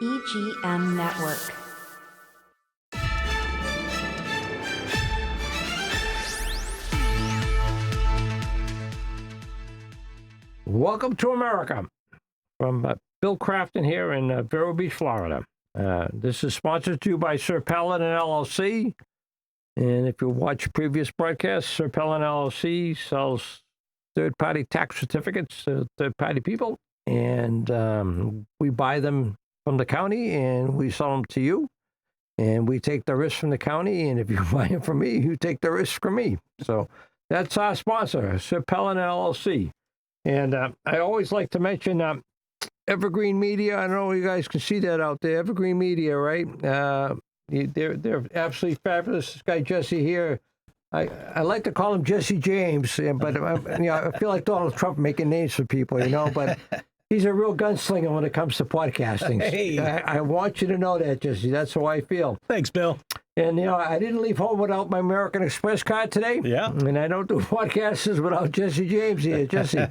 EGM Network. Welcome to America from Bill Crafton here in Vero Beach, Florida. This is sponsored to you by Sir Paladin LLC. And if you watch previous broadcasts, Sir Paladin LLC sells third-party tax certificates to third-party people. And we buy them from the county and we sell them to you. And we take the risk from the county. And if you buy them from me, you take the risk from me. So that's our sponsor, Sir Paladin LLC. And I always like to mention Evergreen Media. I don't know if you guys can see that out there. Evergreen Media, right? They're absolutely fabulous. This guy Jesse here, I like to call him Jesse James, but I feel like Donald Trump making names for people, But he's a real gunslinger when it comes to podcasting. Hey. I want you to know that, Jesse. That's how I feel. Thanks, Bill. And, I didn't leave home without my American Express card today. Yeah. And I don't do podcasts without Jesse James here. Jesse,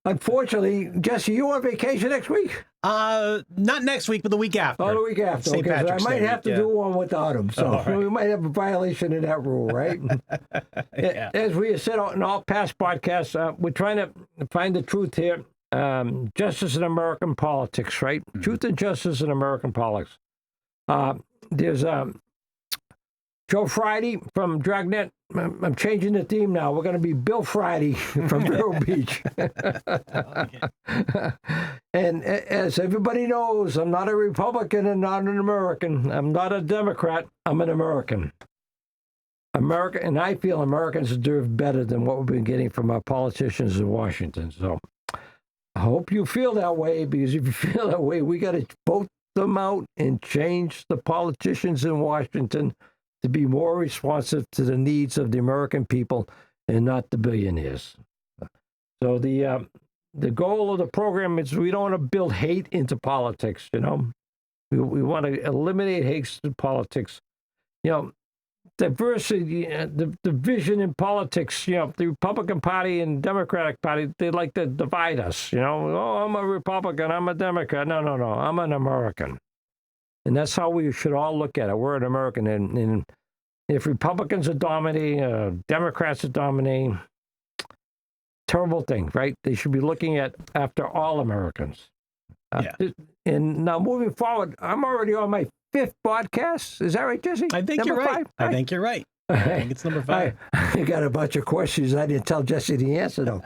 unfortunately, Jesse, you on vacation next week? Not next week, but the week after. Oh, the week after. St. Okay, Patrick's so I might Day have to week, do one without him. So right. we might have a violation of that rule, right? Yeah. As we have said in all past podcasts, we're trying to find the truth here. Justice in American politics, right? Mm-hmm. Truth and justice in American politics. There's Joe Friday from Dragnet. I'm changing the theme now. We're going to be Bill Friday from Vero Beach. And as everybody knows, I'm not a Republican and not an American. I'm not a Democrat. I'm an American. And I feel Americans deserve better than what we've been getting from our politicians in Washington. So I hope you feel that way, because if you feel that way, we got to vote them out and change the politicians in Washington to be more responsive to the needs of the American people and not the billionaires. So the goal of the program is we don't want to build hate into politics, We want to eliminate hate in politics. Diversity, the division in politics, the Republican Party and Democratic Party, they like to divide us, Oh, I'm a Republican, I'm a Democrat. No, I'm an American. And that's how we should all look at it. We're an American. And if Republicans are dominating, Democrats are dominating, terrible thing, right? They should be looking after all Americans. And now moving forward, I'm already on my 5th podcast. Is that right, Jesse? I think you're right. I think you're right. I think it's number 5. I got a bunch of questions I didn't tell Jesse the answer to.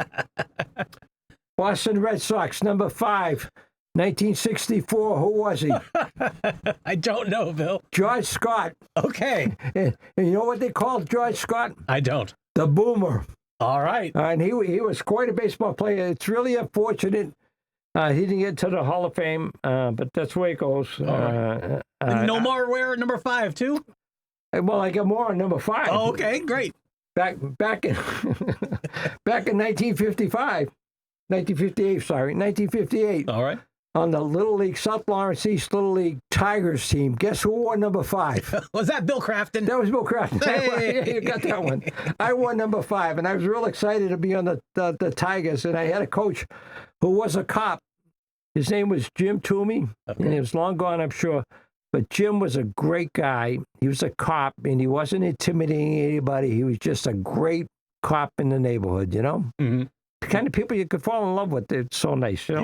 Boston Red Sox, number 5. 1964, who was he? I don't know, Bill. George Scott. Okay. And you know what they called George Scott? I don't. The Boomer. All right. And he was quite a baseball player. It's really unfortunate he didn't get to the Hall of Fame, but that's the way it goes. Right. No more wear number 5, too? Well, I got more on number 5. Oh, okay, great. Back in 1958, All right. On the Little League, South Lawrence East Little League Tigers team. Guess who wore number 5? Was that Bill Crafton? That was Bill Crafton. Hey. You got that one. I wore number 5, and I was real excited to be on the Tigers. And I had a coach who was a cop. His name was Jim Toomey, and he was long gone, I'm sure. But Jim was a great guy. He was a cop, and he wasn't intimidating anybody. He was just a great cop in the neighborhood, Mm-hmm. The kind of people you could fall in love with. They're so nice, Yeah.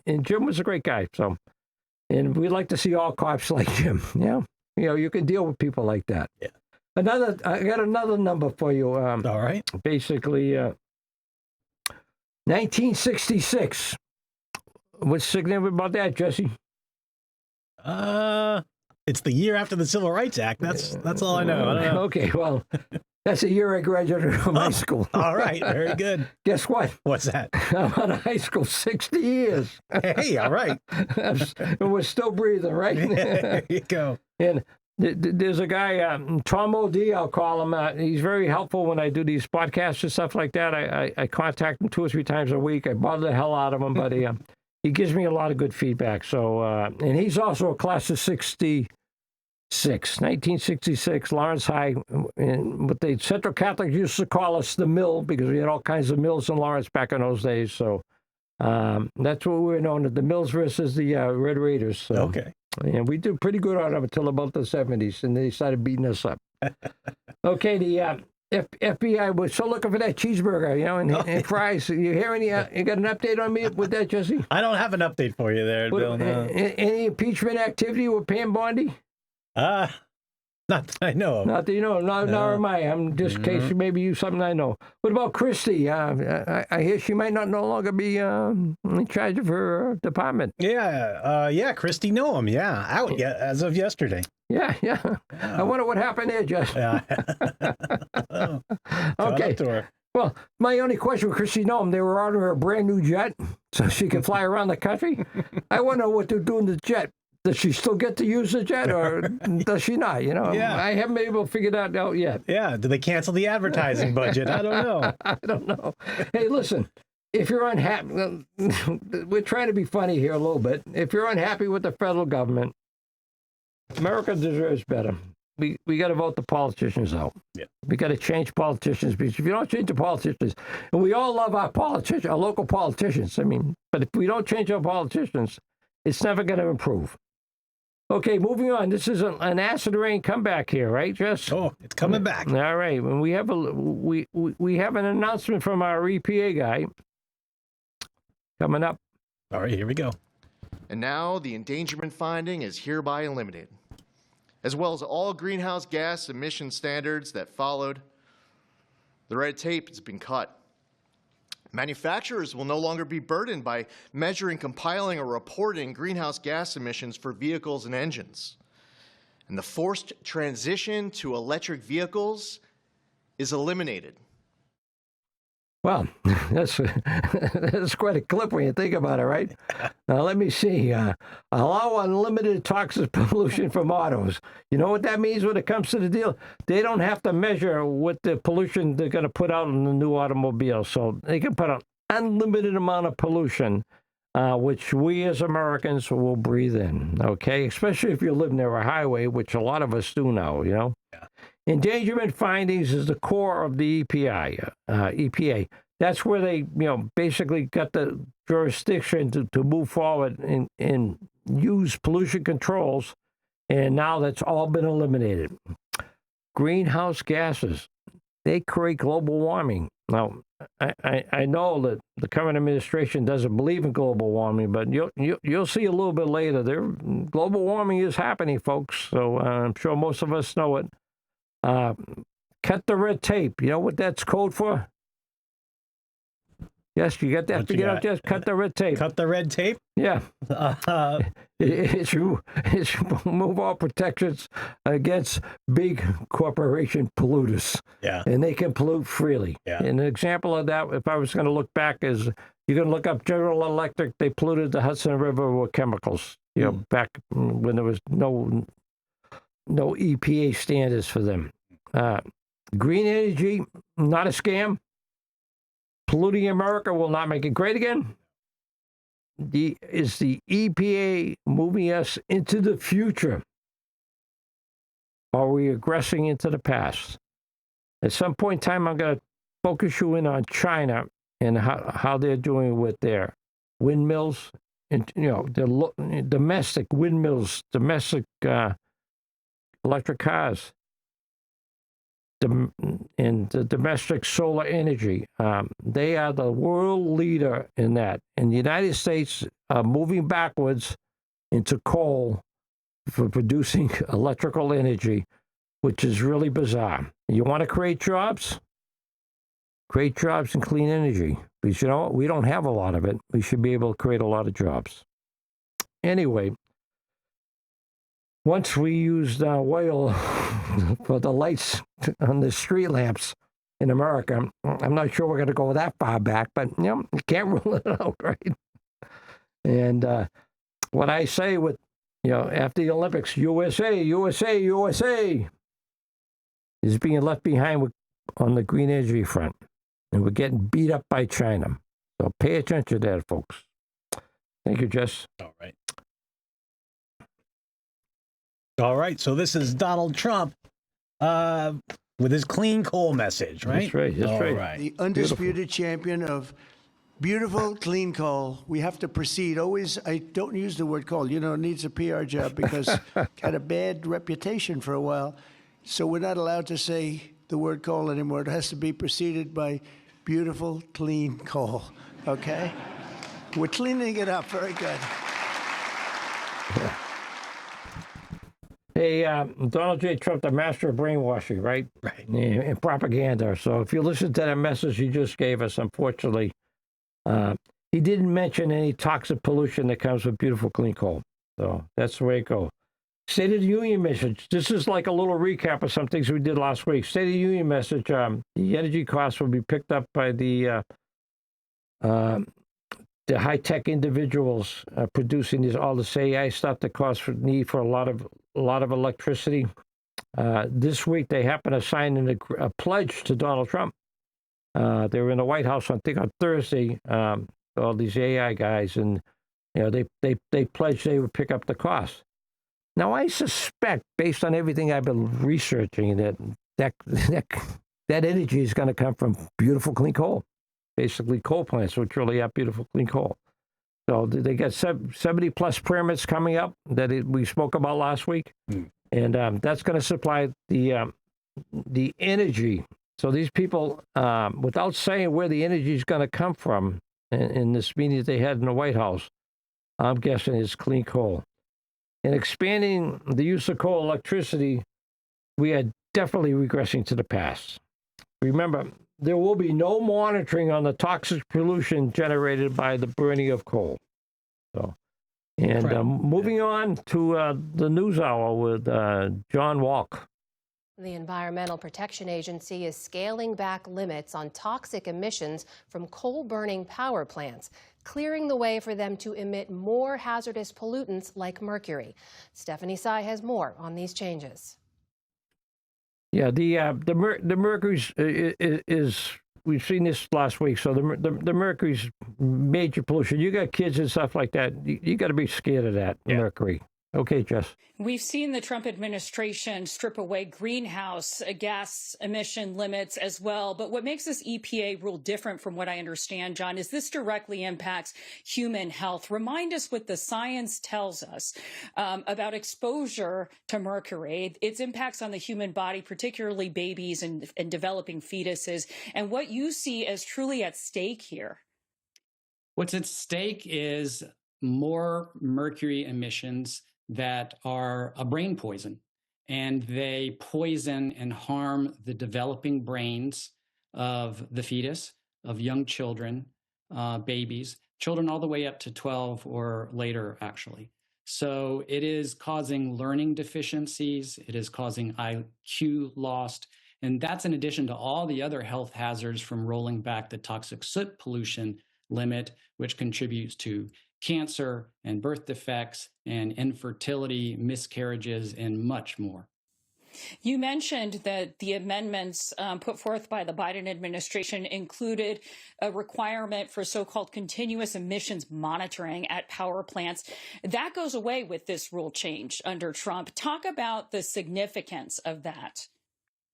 And Jim was a great guy. So, and we like to see all cops like Jim. You can deal with people like that. Yeah. I got another number for you. All right. Basically, 1966. What's significant about that, Jesse? It's the year after the Civil Rights Act. That's all I know. I don't know. Okay, well, that's the year I graduated from high school. All right, very good. Guess what? What's that? I'm out of high school 60 years. Hey, all right. And we're still breathing, right? There you go. And there's a guy, Tom O'D, I'll call him. He's very helpful when I do these podcasts and stuff like that. I contact him 2 or 3 times a week. I bother the hell out of him, but he gives me a lot of good feedback. So, and he's also a class of 1966, Lawrence High, and what the Central Catholics used to call us the mill, because we had all kinds of mills in Lawrence back in those days. So that's what we were known as, the Mills versus the Red Raiders. So, Okay. And we did pretty good on them until about the 70s, and they started beating us up. Okay, the FBI was still looking for that cheeseburger, and fries. You hear any? You got an update on me with that, Jesse? I don't have an update for you there, Bill. No. Any impeachment activity with Pam Bondi? Not that I know of. Not that you know. Nor am I. I'm just in case maybe you something I know. What about Christie? I hear she might not no longer be in charge of her department. Yeah, Christy Noam. Yeah, out yet as of yesterday. Yeah. I wonder what happened there, Jess. Yeah. Okay. Up to her. Well, my only question with Christy Noam, they were ordering her a brand new jet so she could fly around the country. I wonder what they're doing to the jet. Does she still get to use the jet, or does she not? Yeah. I haven't been able to figure that out yet. Yeah, did they cancel the advertising budget? I don't know. I don't know. Hey, listen, if you're unhappy, we're trying to be funny here a little bit. If you're unhappy with the federal government, America deserves better. We got to vote the politicians out. Yeah. We got to change politicians, because if you don't change the politicians, and we all love our politicians, our local politicians. But if we don't change our politicians, it's never going to improve. Okay, moving on. This is an acid rain comeback here, right, Jess? Oh, it's coming back. All right. And we have an announcement from our EPA guy coming up. All right, here we go. And now the endangerment finding is hereby eliminated, as well as all greenhouse gas emission standards that followed. The red tape has been cut. Manufacturers will no longer be burdened by measuring, compiling, or reporting greenhouse gas emissions for vehicles and engines. And the forced transition to electric vehicles is eliminated. Well, that's quite a clip when you think about it, right? Now, let me see. Allow unlimited toxic pollution from autos. You know what that means when it comes to the deal? They don't have to measure what the pollution they're going to put out in the new automobile. So they can put an unlimited amount of pollution, which we as Americans will breathe in, okay? Especially if you live near a highway, which a lot of us do now, Yeah. Endangerment findings is the core of the EPA. That's where they, basically got the jurisdiction to move forward and use pollution controls, and now that's all been eliminated. Greenhouse gases, they create global warming. Now, I know that the current administration doesn't believe in global warming, but you'll see a little bit later. Global warming is happening, folks, so I'm sure most of us know it. Cut the red tape. You know what that's code for? Yes, you got that figured out, Just cut the red tape. Cut the red tape? Yeah. It's remove all protections against big corporation polluters. Yeah. And they can pollute freely. Yeah. And an example of that, if I was going to look back, is you're going to look up General Electric. They polluted the Hudson River with chemicals, back when there was no EPA standards for them. Green energy, not a scam. Polluting America will not make it great again. Is the EPA moving us into the future? Or are we regressing into the past? At some point in time, I'm going to focus you in on China and how they're doing with their windmills, and the domestic windmills, domestic electric cars, and the domestic solar energy. They are the world leader in that. And the United States are moving backwards into coal for producing electrical energy, which is really bizarre. You want to create jobs? Create jobs in clean energy. Because we don't have a lot of it. We should be able to create a lot of jobs. Anyway, once we used oil for the lights on the street lamps in America, I'm not sure we're going to go that far back, but you can't rule it out, right? And what I say with, after the Olympics, USA, USA, USA is being left behind on the green energy front, and we're getting beat up by China. So pay attention to that, folks. Thank you, Jess. All right, so this is Donald Trump with his clean coal message, right? That's right. All right. The undisputed champion of Beautiful, clean coal. We have to proceed. Always, I don't use the word coal. It needs a PR job because it had a bad reputation for a while. So we're not allowed to say the word coal anymore. It has to be preceded by beautiful, clean coal. Okay? We're cleaning it up. Very good. Hey, Donald J. Trump, the master of brainwashing, right? Right. And propaganda. So if you listen to that message he just gave us, unfortunately, he didn't mention any toxic pollution that comes with beautiful clean coal. So that's the way it goes. State of the Union message. This is like a little recap of some things we did last week. State of the Union message. The energy costs will be picked up by the high-tech individuals producing all this AI stuff that costs need for a lot of electricity. This week they happen to sign a pledge to Donald Trump. They were in the White House, I think, on Thursday. All these AI guys, and they pledged they would pick up the cost. Now I suspect, based on everything I've been researching, that energy is going to come from beautiful clean coal. Basically coal plants, which really have beautiful clean coal. So they got 70 plus permits coming up that we spoke about last week. And that's going to supply the energy. So these people, without saying where the energy is going to come from in this meeting that they had in the White House, I'm guessing it's clean coal. And expanding the use of coal electricity, we are definitely regressing to the past. Remember, there will be no monitoring on the toxic pollution generated by the burning of coal. So, and Right. Moving on to the news hour with John Walk. The Environmental Protection Agency is scaling back limits on toxic emissions from coal-burning power plants, clearing the way for them to emit more hazardous pollutants like mercury. Stephanie Sy has more on these changes. Yeah, the mercury is we've seen this last week. So the mercury's major pollution. You got kids and stuff like that. You got to be scared of that mercury. Okay, Jess. We've seen the Trump administration strip away greenhouse gas emission limits as well. But what makes this EPA rule different from what I understand, John, is this directly impacts human health. Remind us what the science tells us about exposure to mercury, its impacts on the human body, particularly babies and developing fetuses, and what you see as truly at stake here. What's at stake is more mercury emissions that are a brain poison, and they poison and harm the developing brains of the fetus, of young children, babies, children all the way up to 12 or later, actually. So it is causing learning deficiencies, it is causing IQ loss, and that's in addition to all the other health hazards from rolling back the toxic soot pollution limit, which contributes to cancer and birth defects and infertility, miscarriages, and much more. You mentioned that the amendments put forth by the Biden administration included a requirement for so-called continuous emissions monitoring at power plants. That goes away with this rule change under Trump. Talk about the significance of that.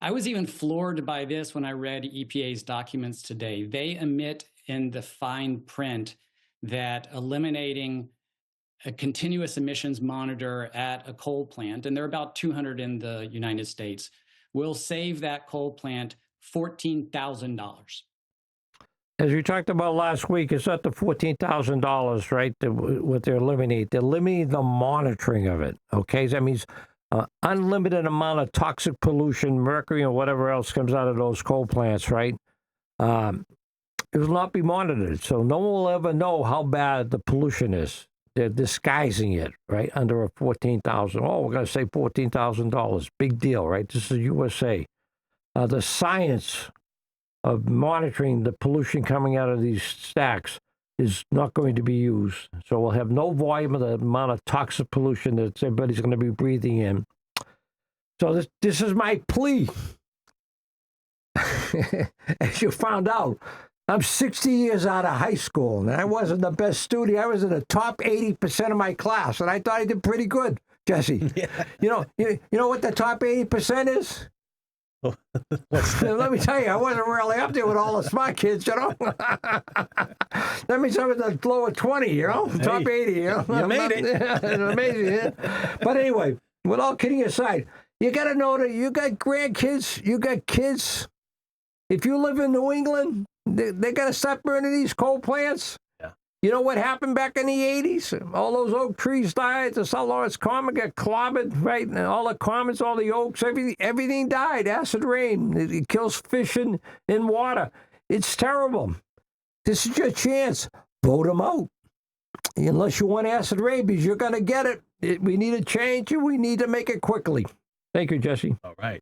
I was even floored by this when I read EPA's documents today. They omit in the fine print that eliminating a continuous emissions monitor at a coal plant, and there are about 200 in the United States, will save that coal plant $14,000. As we talked about last week, it's not the $14,000, right, what they're eliminating. They're eliminating the monitoring of it, okay? That means unlimited amount of toxic pollution, mercury, and whatever else comes out of those coal plants, right? It will not be monitored, so no one will ever know how bad the pollution is. They're disguising it, right, under a $14,000. Oh, we're going to say $14,000. Big deal, right? This is USA. The science of monitoring the pollution coming out of these stacks is not going to be used. So we'll have no volume of the amount of toxic pollution that everybody's going to be breathing in. So this is my plea. As you found out, I'm 60 years out of high school, and I wasn't the best student. I was in the top 80% of my class, and I thought I did pretty good, Jesse. Yeah. You know what the top 80% is? Let me tell you, I wasn't really up there with all the smart kids, you know. That means I was the lower 20, you know, top 80, you know. You made it. It's amazing, yeah. But anyway, with all kidding aside, you got to know that you got grandkids, you got kids. If you live in New England, they got to stop burning these coal plants. Yeah. You know what happened back in the 80s? All those oak trees died. The St. Lawrence Common got clobbered, right? And all the commons, all the oaks, everything died. Acid rain. It kills fish in water. It's terrible. This is your chance. Vote them out. Unless you want acid rabies, you're going to get it. We need a change, and we need to make it quickly. Thank you, Jesse. All right.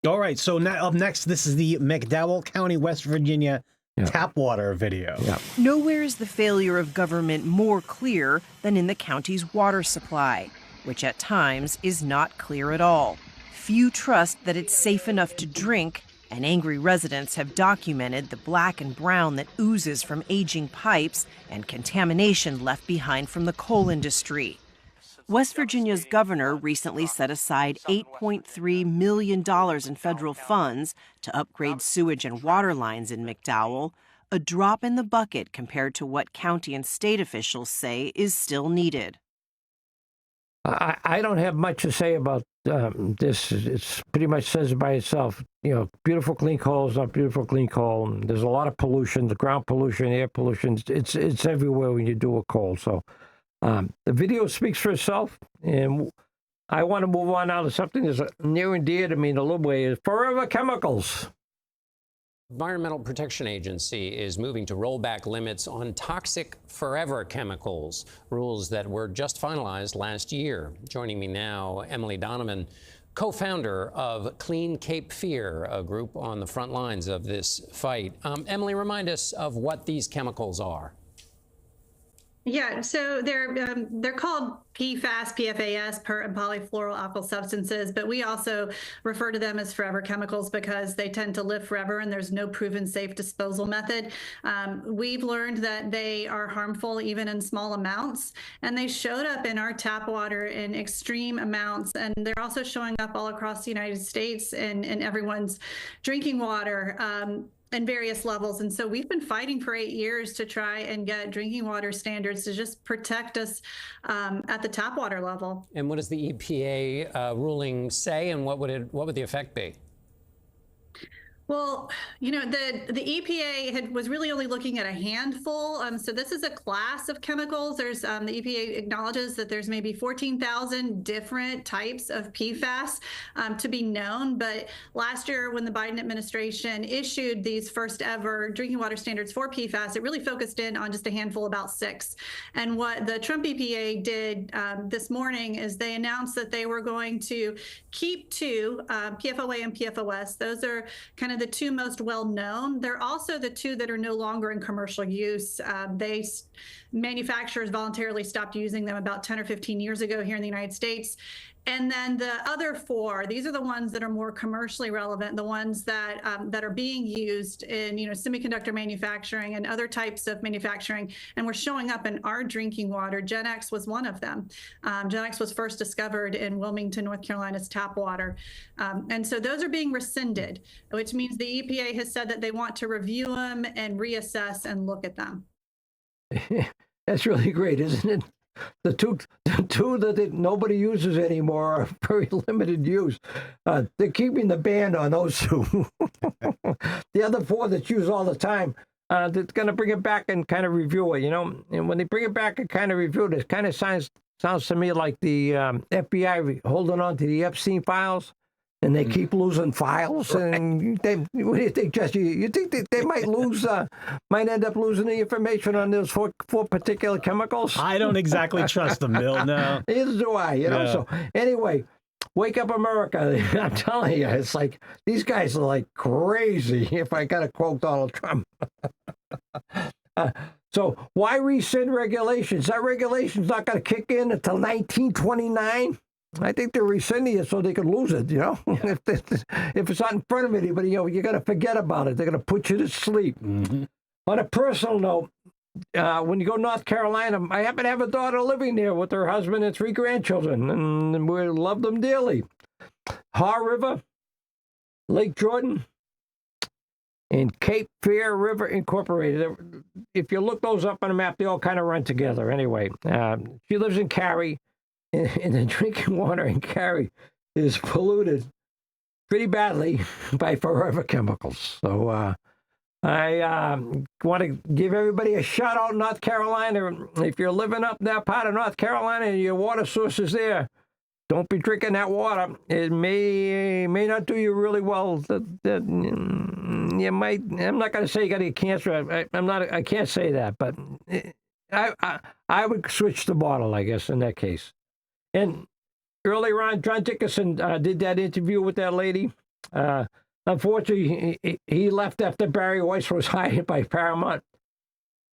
All right. So now up next, this is the McDowell County, West Virginia tap water video. Yeah. Nowhere is the failure of government more clear than in the county's water supply, which at times is not clear at all. Few trust that it's safe enough to drink, and angry residents have documented the black and brown that oozes from aging pipes and contamination left behind from the coal industry. West Virginia's governor recently set aside $8.3 million in federal funds to upgrade sewage and water lines in McDowell, a drop in the bucket compared to what county and state officials say is still needed. I don't have much to say about this. It's pretty much says it by itself. You know, beautiful clean coal is not beautiful clean coal. There's a lot of pollution, the ground pollution, air pollution. It's everywhere when you do a coal. So the video speaks for itself, and I want to move on now to something that's near and dear to me in a little way. Is forever chemicals. Environmental Protection Agency is moving to roll back limits on toxic forever chemicals, rules that were just finalized last year. Joining me now, Emily Donovan, co-founder of Clean Cape Fear, a group on the front lines of this fight. Emily, remind us of what these chemicals are. Yeah, so they're called PFAS, PFAS, and polyfluoroalkyl substances, but we also refer to them as forever chemicals because they tend to live forever and there's no proven safe disposal method. We've learned that they are harmful even in small amounts, and they showed up in our tap water in extreme amounts, and they're also showing up all across the United States and in everyone's drinking water. And various levels. And so we've been fighting for 8 years to try and get drinking water standards to just protect us at the tap water level. And what does the EPA ruling say, and what would the effect be? Well, you know, the EPA was really only looking at a handful. So this is a class of chemicals. There's the EPA acknowledges that there's maybe 14,000 different types of PFAS to be known. But last year, when the Biden administration issued these first ever drinking water standards for PFAS, it really focused in on just a handful, about 6. And what the Trump EPA did this morning is they announced that they were going to keep 2, PFOA and PFOS. Those are kind of the 2 most well-known. They're also the 2 that are no longer in commercial use. Manufacturers voluntarily stopped using them about 10 or 15 years ago here in the United States. And then the other 4, these are the ones that are more commercially relevant, the ones that are being used in, you know, semiconductor manufacturing and other types of manufacturing, and were showing up in our drinking water. GenX was one of them. GenX was first discovered in Wilmington, North Carolina's tap water. And so those are being rescinded, which means the EPA has said that they want to review them and reassess and look at them. That's really great, isn't it? The two that nobody uses anymore are very limited use. They're keeping the ban on those 2. The other 4 that's used all the time, they're going to bring it back and kind of review it, you know. And when they bring it back and kind of review it, it kind of sounds to me like the FBI holding on to the Epstein files. And they keep losing files, and what do you think, Jesse? You think they might might end up losing the information on those 4 particular chemicals? I don't exactly trust them, Bill. No. Neither do I. You know. So anyway, wake up, America! I'm telling you, it's like these guys are like crazy. If I got to quote Donald Trump. So why rescind regulations? That regulation's not going to kick in until 1929. I think they're rescinding it so they can lose it, you know? Yeah. If it's not in front of anybody, you know, you got to forget about it. They're going to put you to sleep. Mm-hmm. On a personal note, when you go to North Carolina, I happen to have a daughter living there with her husband and 3 grandchildren, and we love them dearly. Haw River, Lake Jordan and Cape Fear River Incorporated. If you look those up on a map, they all kind of run together anyway. She lives in Cary, and the drinking water in Cary is polluted pretty badly by forever chemicals. So I want to give everybody a shout out in North Carolina. If you're living up in that part of North Carolina and your water source is there, don't be drinking that water. It may not do you really well. You might. I'm not going to say you got to get cancer. I can't say that, but I would switch the bottle, I guess, in that case. And earlier on, John Dickerson did that interview with that lady. Unfortunately, he left after Barry Weiss was hired by Paramount.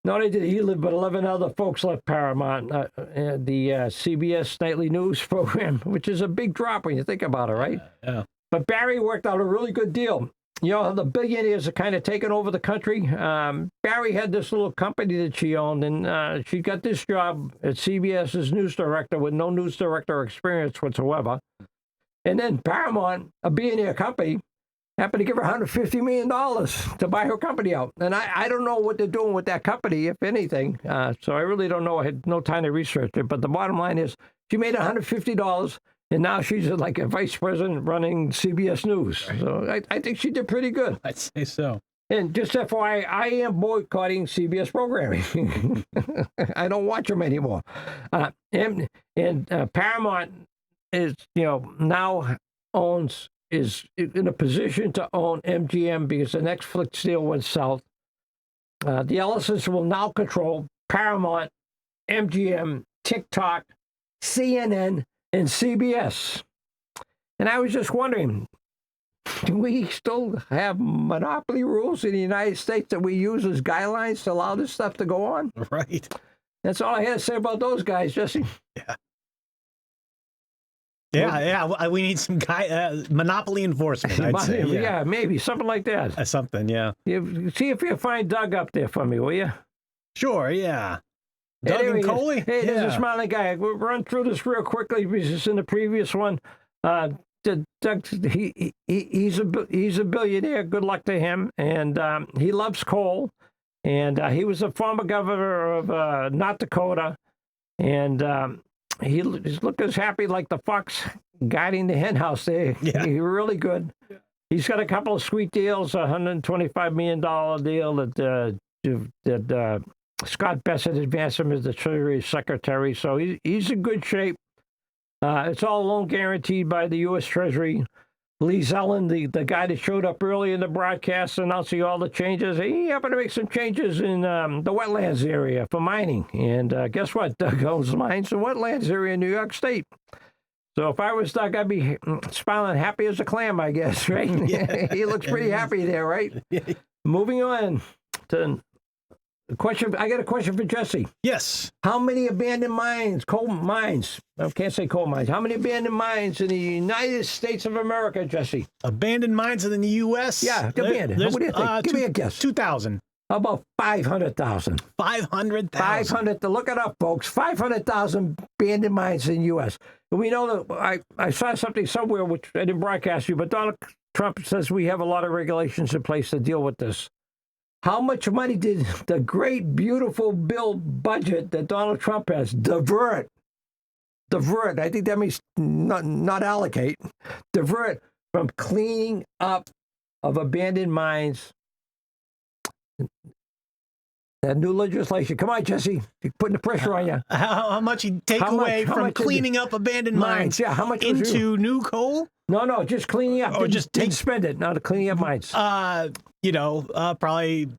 Not only did he leave, but 11 other folks left Paramount, the CBS Nightly News program, which is a big drop when you think about it, right? Yeah. But Barry worked out a really good deal. You know, the billionaires are kind of taking over the country. Barry had this little company that she owned, and she got this job at CBS's news director with no news director experience whatsoever. And then Paramount, a billionaire company, happened to give her $150 million to buy her company out. And I don't know what they're doing with that company, if anything. So I really don't know. I had no time to research it. But the bottom line is she made $150, and now she's like a vice president running CBS News. Right. So I think she did pretty good. I'd say so. And just FYI, I am boycotting CBS programming. I don't watch them anymore. And Paramount is, now is in a position to own MGM because the Netflix deal went south. The Ellisons will now control Paramount, MGM, TikTok, CNN, and CBS. And I was just wondering, do we still have monopoly rules in the United States that we use as guidelines to allow this stuff to go on? Right. That's all I had to say about those guys, Jesse. Yeah. Yeah. We need some monopoly enforcement, I'd say. Yeah, maybe. Something like that. Something, yeah. See if you find Doug up there for me, will you? Sure, yeah. Doug and Coley? Hey, there's a smiling guy. We'll run through this real quickly because it's in the previous one. Doug, he's a billionaire. Good luck to him. And he loves coal. And he was a former governor of North Dakota. And he's looking as happy like the fox guiding the hen house there. Yeah. He's really good. Yeah. He's got a couple of sweet deals, a $125 million deal that Scott Bassett advanced him as the Treasury Secretary. So he's in good shape. It's all loan guaranteed by the U.S. Treasury. Lee Zellen, the guy that showed up early in the broadcast announcing all the changes, he happened to make some changes in the wetlands area for mining. And guess what? Doug owns mines and wetlands area in New York State. So if I was Doug, I'd be smiling happy as a clam, I guess, right? Yeah. He looks pretty happy there, right? Yeah. Moving on to the question. I got a question for Jesse. Yes. How many abandoned mines, coal mines, I can't say coal mines, how many abandoned mines in the United States of America, Jesse? Abandoned mines in the U.S.? Yeah, abandoned. What do you think? Give me a guess. 2,000. How about 500,000? 500,000. 500. Look it up, folks. 500,000 abandoned mines in the U.S. And we know that I saw something somewhere, which I didn't broadcast you, but Donald Trump says we have a lot of regulations in place to deal with this. How much money did the great, beautiful bill budget that Donald Trump has divert? I think that means not allocate. Divert from cleaning up of abandoned mines. That new legislation. Come on, Jesse. You're putting the pressure on you. How much you take away from cleaning up abandoned mines? Yeah, how much into new coal? No, just cleaning up. Or didn't spend it. No, cleaning up mines. Probably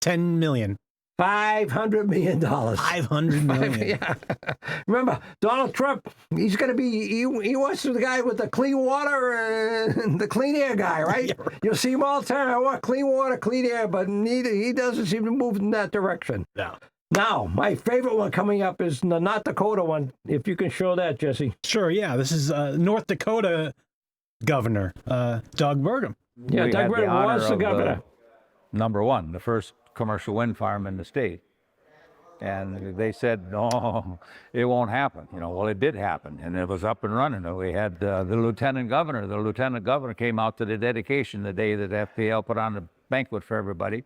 10 million. $500 million. 500 million. Yeah. Remember, Donald Trump, he's going to be, he wants the guy with the clean water and the clean air guy, right? Yeah, right. You'll see him all the time. I want clean water, clean air, but he doesn't seem to move in that direction. No. Now, my favorite one coming up is the North Dakota one, if you can show that, Jesse. Sure, yeah. This is North Dakota Governor Doug Burgum. Yeah, Doug Burgum was the governor. Number one, the first commercial wind farm in the state. And they said, no, it won't happen. Well, it did happen, and it was up and running. We had the lieutenant governor. The lieutenant governor came out to the dedication the day that FPL put on the banquet for everybody.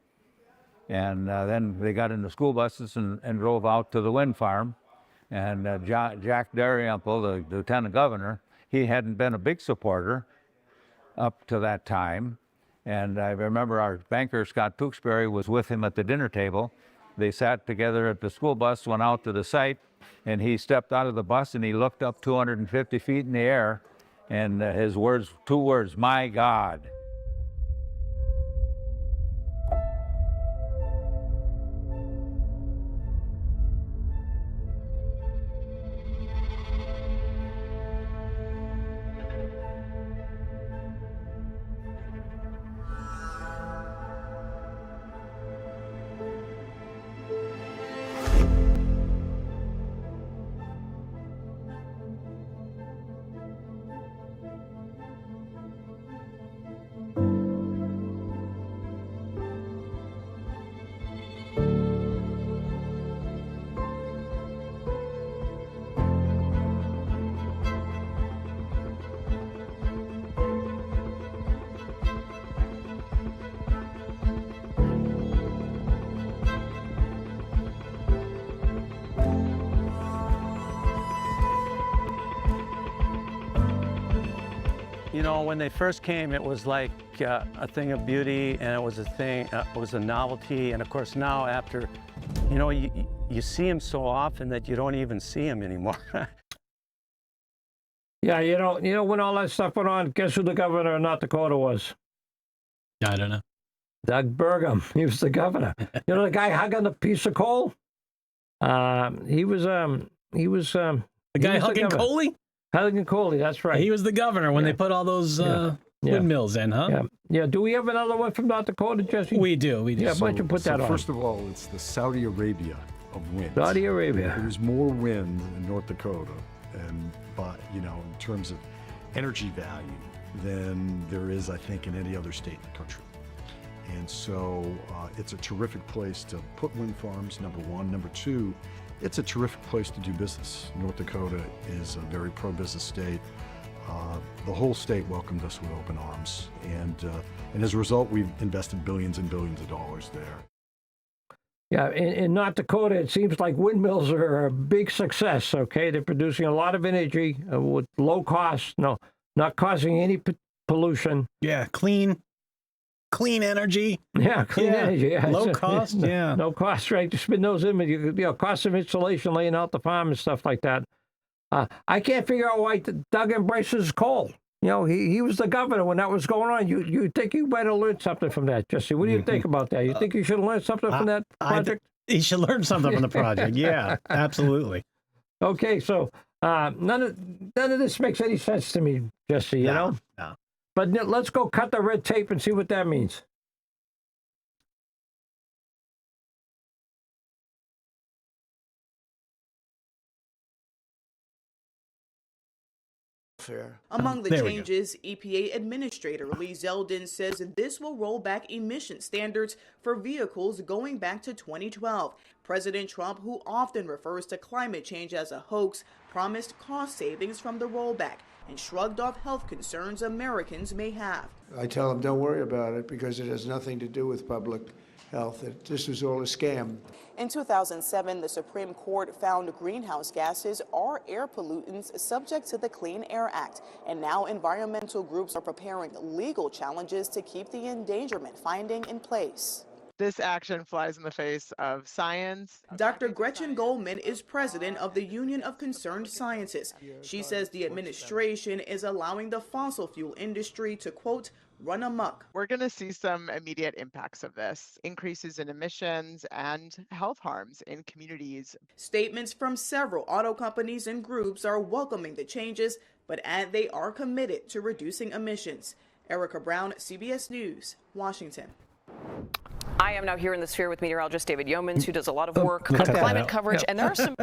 And then they got in the school buses and drove out to the wind farm. And Jack Dalrymple, the lieutenant governor, he hadn't been a big supporter up to that time. And I remember our banker, Scott Tewksbury, was with him at the dinner table. They sat together at the school bus, went out to the site, and he stepped out of the bus and he looked up 250 feet in the air, and his words, 2 words, "My God." When they first came, it was like a thing of beauty, and it was a novelty. And of course, now after, you see them so often that you don't even see them anymore. Yeah, when all that stuff went on, guess who the governor of North Dakota was? I don't know. Doug Burgum. He was the governor. The guy hugging the piece of coal? He was the guy hugging Coley? Hugging Coley, that's right. He was the governor when they put all those windmills in, huh? Yeah. Do we have another one from North Dakota, Jesse? We do. Yeah, why don't you put that on? First of all, it's the Saudi Arabia of wind. Saudi Arabia. There's more wind in North Dakota, and in terms of energy value, than there is, I think, in any other state in the country. And so it's a terrific place to put wind farms, number one. Number two, it's a terrific place to do business. North Dakota is a very pro-business state. The whole state welcomed us with open arms. And as a result, we've invested billions and billions of dollars there. Yeah, in North Dakota, it seems like windmills are a big success, okay? They're producing a lot of energy with low cost, not causing any pollution. Yeah, clean energy. Yeah, clean energy. Yeah. Low cost, yeah. No cost, right? To spin those in, cost of installation, laying out the farm and stuff like that. I can't figure out why Doug embraces coal. He was the governor when that was going on. You think you might have learned something from that, Jesse? What do you think about that? You think you should have learned something from that project? He should learn something from the project. Yeah, absolutely. Okay, so none of this makes any sense to me, Jesse. No. But let's go cut the red tape and see what that means. Among the changes, EPA Administrator Lee Zeldin says this will roll back emission standards for vehicles going back to 2012. President Trump, who often refers to climate change as a hoax, promised cost savings from the rollback and shrugged off health concerns Americans may have. I tell them don't worry about it because it has nothing to do with public health. This was all a scam. In 2007, the Supreme Court found greenhouse gases are air pollutants subject to the Clean Air Act. And now environmental groups are preparing legal challenges to keep the endangerment finding in place. This action flies in the face of science. Dr. Gretchen Goldman is president of the Union of Concerned Scientists. She says the administration is allowing the fossil fuel industry to, quote, run amok. We're going to see some immediate impacts of this, increases in emissions and health harms in communities. Statements from several auto companies and groups are welcoming the changes, but add they are committed to reducing emissions. Erica Brown, CBS News, Washington. I am now here in the Sphere with meteorologist David Yeomans, who does a lot of work on climate coverage, and there are some...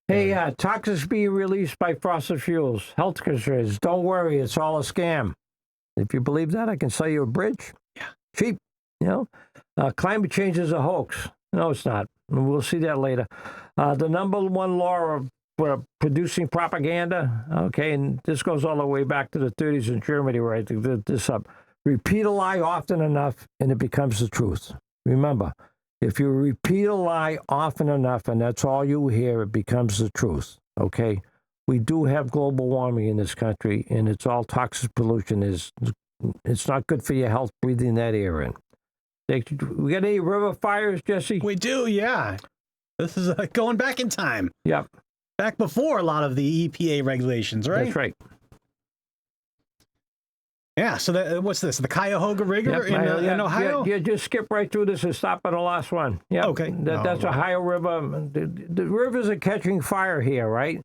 Hey, toxins being released by fossil fuels, health concerns. Don't worry, it's all a scam. If you believe that, I can sell you a bridge. Yeah. Cheap, Climate change is a hoax. No, it's not. And we'll see that later. The number one law of producing propaganda, okay, and this goes all the way back to the 30s in Germany, where I did this up. Repeat a lie often enough, and it becomes the truth. Remember, if you repeat a lie often enough, and that's all you hear, it becomes the truth, okay? We do have global warming in this country, and it's all toxic pollution. It's not good for your health breathing that air in. We got any river fires, Jesse? We do, yeah. This is going back in time. Yep. Back before a lot of the EPA regulations, right? That's right. Yeah, so what's this? The Cuyahoga River in Ohio? Yeah, just skip right through this and stop at the last one. Yeah. Okay. That's Ohio River. The rivers are catching fire here, right?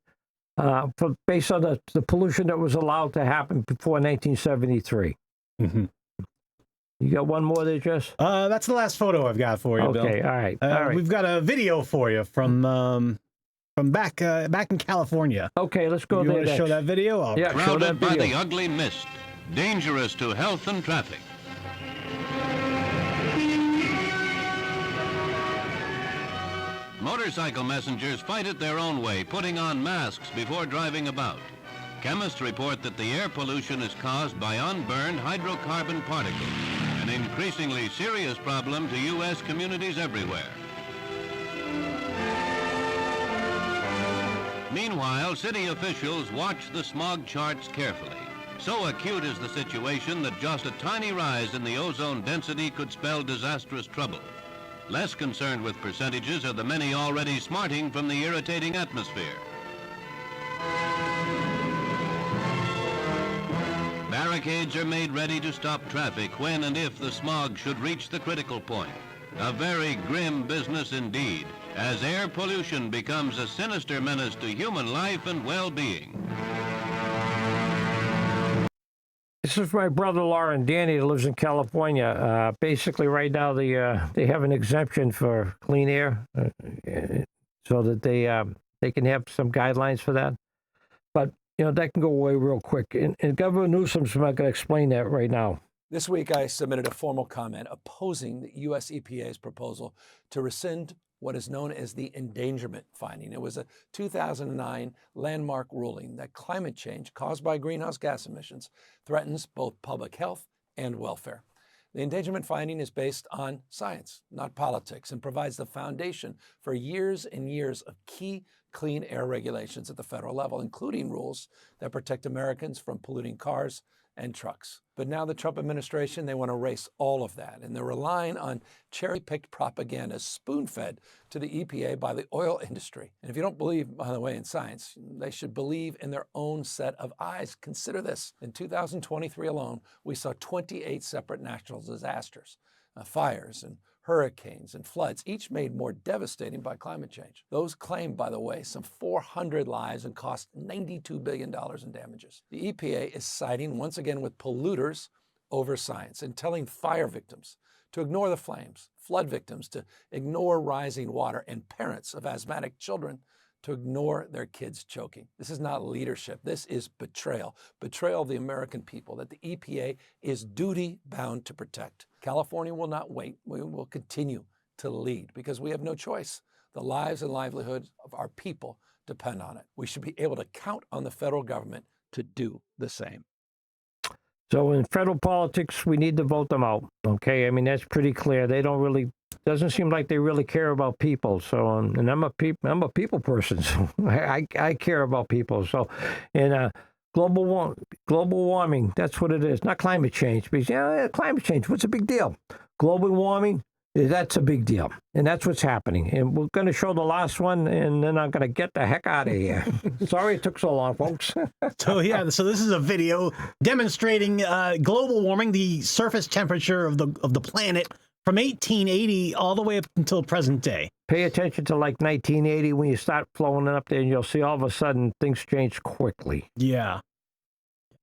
Based on the pollution that was allowed to happen before 1973. Mm-hmm. You got one more there, Jess? That's the last photo I've got for you, Bill. Okay, all right. We've got a video for you from back in California. Okay, let's go there. You want to show that video? Yeah, show that Shrouded by video. the ugly mist, dangerous to health and traffic. Motorcycle messengers fight it their own way, putting on masks before driving about. Chemists report that the air pollution is caused by unburned hydrocarbon particles, an increasingly serious problem to U.S. communities everywhere. Meanwhile, city officials watch the smog charts carefully. So acute is the situation that just a tiny rise in the ozone density could spell disastrous trouble. Less concerned with percentages are the many already smarting from the irritating atmosphere. Barricades are made ready to stop traffic when and if the smog should reach the critical point. A very grim business indeed, as air pollution becomes a sinister menace to human life and well-being. This is my brother-in-law and Danny that lives in California. Basically, right now they have an exemption for clean air, so that they can have some guidelines for that. But that can go away real quick. And Governor Newsom's not going to explain that right now. This week, I submitted a formal comment opposing the U.S. EPA's proposal to rescind what is known as the endangerment finding. It was a 2009 landmark ruling that climate change caused by greenhouse gas emissions threatens both public health and welfare. The endangerment finding is based on science, not politics, and provides the foundation for years and years of key clean air regulations at the federal level, including rules that protect Americans from polluting cars and trucks. But now the Trump administration, they want to erase all of that, and they're relying on cherry-picked propaganda spoon-fed to the EPA by the oil industry. And if you don't believe, by the way, in science, they should believe in their own set of eyes. Consider this. In 2023 alone, we saw 28 separate natural disasters, fires and hurricanes and floods, each made more devastating by climate change. Those claimed, by the way, some 400 lives and cost $92 billion in damages. The EPA is siding once again with polluters over science and telling fire victims to ignore the flames, flood victims to ignore rising water, and parents of asthmatic children to ignore their kids choking. This is not leadership. This is betrayal. Betrayal of the American people that the EPA is duty-bound to protect. California will not wait. We will continue to lead because we have no choice. The lives and livelihoods of our people depend on it. We should be able to count on the federal government to do the same. So in federal politics, we need to vote them out. Okay, I mean, that's pretty clear. They don't really, doesn't seem like they really care about people. So, and I'm a people person, so I care about people. So, and global warming, that's what it is. Not climate change, because climate change, what's a big deal? Global warming, that's a big deal, and that's what's happening. And we're going to show the last one, and then I'm going to get the heck out of here. Sorry it took so long, folks. So this is a video demonstrating global warming, the surface temperature of the planet from 1880 all the way up until present day. Pay attention to like 1980 when you start flowing up there, and you'll see all of a sudden things change quickly. Yeah,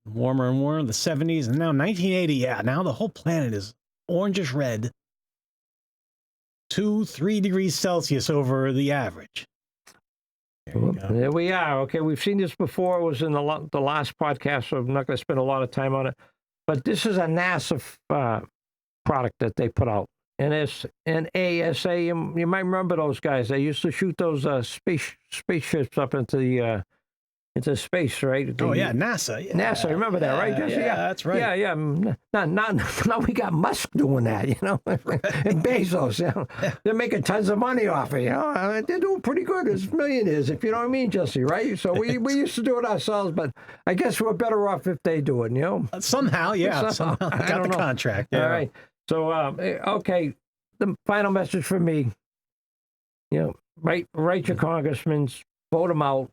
warmer and warmer. The 70s, and now 1980. Yeah, now the whole planet is orangish red. 2-3 degrees Celsius over the average. There we are. Okay, we've seen this before. It was in the last podcast, so I'm not going to spend a lot of time on it. But this is a NASA product that they put out. NASA. You might remember those guys. They used to shoot those spaceships up into space, right? Oh yeah, NASA. Yeah. NASA, remember that, right, Jesse? Yeah, that's right. Yeah. Now we got Musk doing that, you know, and Bezos. You know? They're making tons of money off it. You know, they're doing pretty good as millionaires, if you know what I mean, Jesse. Right? So we used to do it ourselves, but I guess we're better off if they do it. You know, somehow, yeah. Somehow. I Got don't the know. contract. Yeah. All right. So okay, the final message for me. You know, write your congressmen, vote them out.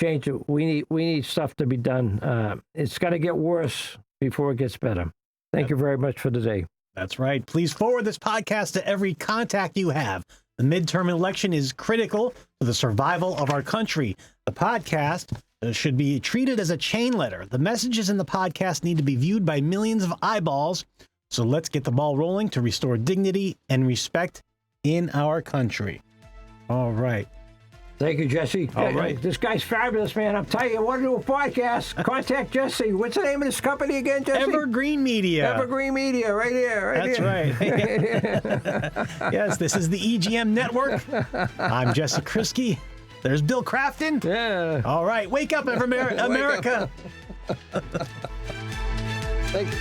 Change it. We need stuff to be done. It's got to get worse before it gets better. Thank you very much for today. That's right. Please forward this podcast to every contact you have. The midterm election is critical to the survival of our country. The podcast should be treated as a chain letter. The messages in the podcast need to be viewed by millions of eyeballs. So let's get the ball rolling to restore dignity and respect in our country. All right. Thank you, Jesse. All right. This guy's fabulous, man. I'm telling you, I want to do a podcast. Contact Jesse. What's the name of this company again, Jesse? Evergreen Media. Evergreen Media, right here. That's right. Yes, this is the EGM Network. I'm Jesse Krisky. There's Bill Crafton. Yeah. All right. Wake up, America. Thank you.